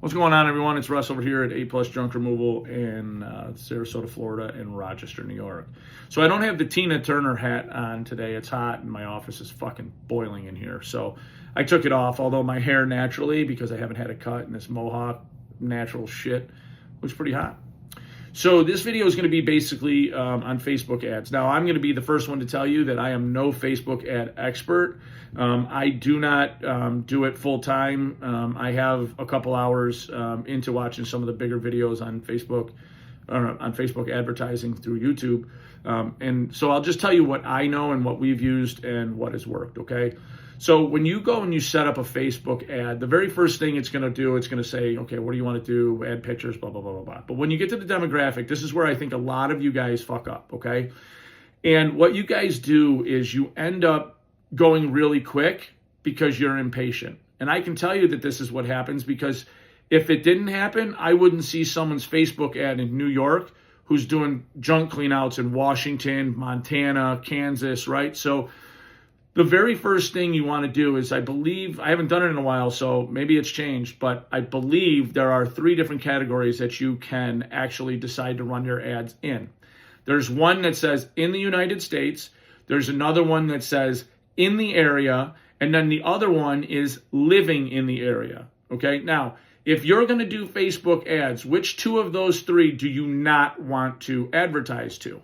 What's going on, everyone? It's Russ over here at A Plus Junk Removal in Sarasota, Florida, and Rochester, New York. So I don't have the Tina Turner hat on today. It's hot, and my office is fucking boiling in here. So I took it off, although my hair naturally, because I haven't had a cut, and this mohawk natural shit was pretty hot. So this video is going to be basically on Facebook ads. Now, I'm going to be the first one to tell you that I am no Facebook ad expert. I do not do it full time. I have a couple hours into watching some of the bigger videos on Facebook advertising through YouTube. And so I'll just tell you what I know and what we've used and what has worked, okay? So when you go and you set up a Facebook ad, the very first thing it's going to do, it's going to say, okay, what do you want to do? Add pictures, blah, blah, blah, blah, blah. But when you get to the demographic, this is where I think a lot of you guys fuck up, okay? And what you guys do is you end up going really quick because you're impatient. And I can tell you that this is what happens, because if it didn't happen, I wouldn't see someone's Facebook ad in New York who's doing junk cleanouts in Washington, Montana, Kansas, right? So the very first thing you want to do is, I believe, I haven't done it in a while, so maybe it's changed, but I believe there are 3 different categories that you can actually decide to run your ads in. There's one that says in the United States, there's another one that says in the area, and then the other one is living in the area, okay? Now, if you're going to do Facebook ads, which 2 of those 3 do you not want to advertise to?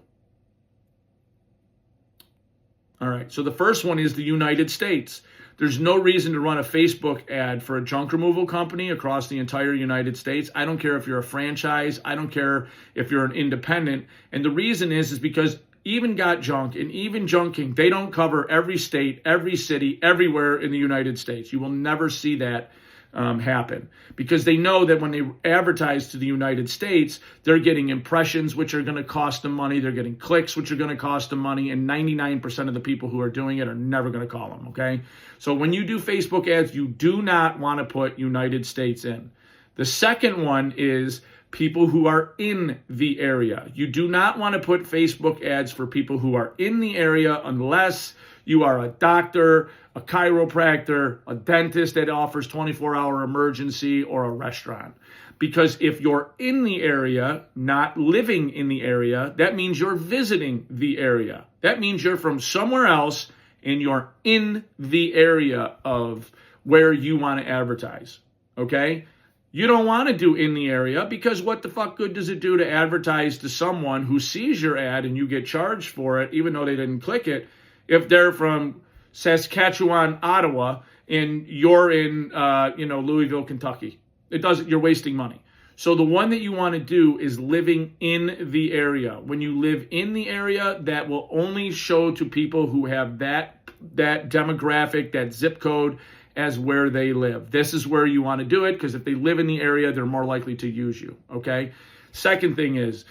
All right, so the first one is the United States. There's no reason to run a Facebook ad for a junk removal company across the entire United States. I don't care if you're a franchise. I don't care if you're an independent. And the reason is because Even Got Junk and Even Junking, they don't cover every state, every city, everywhere in the United States. You will never see that happen, because they know that when they advertise to the United States, they're getting impressions, which are going to cost them money. They're getting clicks, which are going to cost them money. And 99% of the people who are doing it are never going to call them, okay? So when you do Facebook ads, you do not want to put United States in. The second one is people who are in the area. You do not want to put Facebook ads for people who are in the area unless you are a doctor, a chiropractor, a dentist that offers 24-hour emergency, or a restaurant. Because if you're in the area, not living in the area, that means you're visiting the area. That means you're from somewhere else and you're in the area of where you want to advertise, okay? You don't want to do in the area, because what the fuck good does it do to advertise to someone who sees your ad and you get charged for it, even though they didn't click it, if they're from Saskatchewan, Ottawa, and you're in, Louisville, Kentucky? It doesn't. You're wasting money. So the one that you want to do is living in the area. When you live in the area, that will only show to people who have that demographic, that zip code, as where they live. This is where you want to do it, because if they live in the area, they're more likely to use you, okay? Second thing is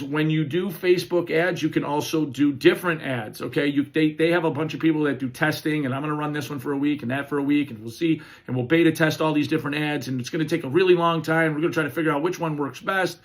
when you do Facebook ads, you can also do different ads, okay? They have a bunch of people that do testing, and I'm going to run this one for a week and that for a week, and we'll see, and we'll beta test all these different ads, and it's going to take a really long time. We're going to try to figure out which one works best,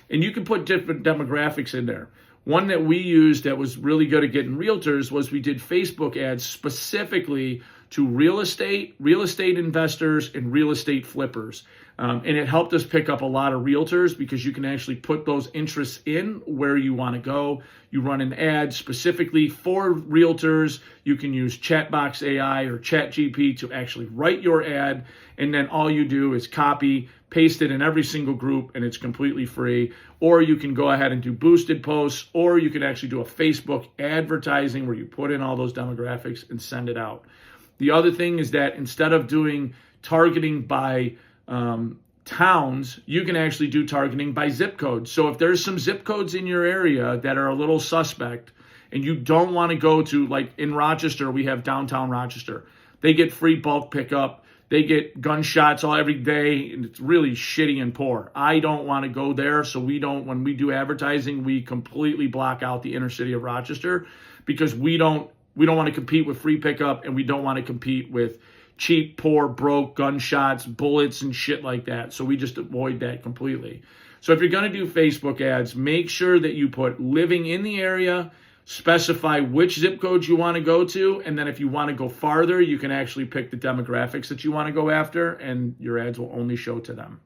and you can put different demographics in there. One that we used that was really good at getting realtors was we did Facebook ads specifically to real estate investors, and real estate flippers. And it helped us pick up a lot of realtors, because you can actually put those interests in where you want to go. You run an ad specifically for realtors. You can use Chatbox AI or ChatGPT to actually write your ad. And then all you do is copy, paste it in every single group, and it's completely free. Or you can go ahead and do boosted posts, or you can actually do a Facebook advertising where you put in all those demographics and send it out. The other thing is that instead of doing targeting by towns, you can actually do targeting by zip codes. So if there's some zip codes in your area that are a little suspect, and you don't want to go to, like in Rochester, we have downtown Rochester. They get free bulk pickup. They get gunshots every day, and it's really shitty and poor. I don't want to go there, so when we do advertising, we completely block out the inner city of Rochester, because we don't want to compete with free pickup, and we don't want to compete with cheap, poor, broke, gunshots, bullets, and shit like that. So we just avoid that completely. So if you're going to do Facebook ads, make sure that you put living in the area, specify which zip codes you want to go to, and then if you want to go farther, you can actually pick the demographics that you want to go after, and your ads will only show to them.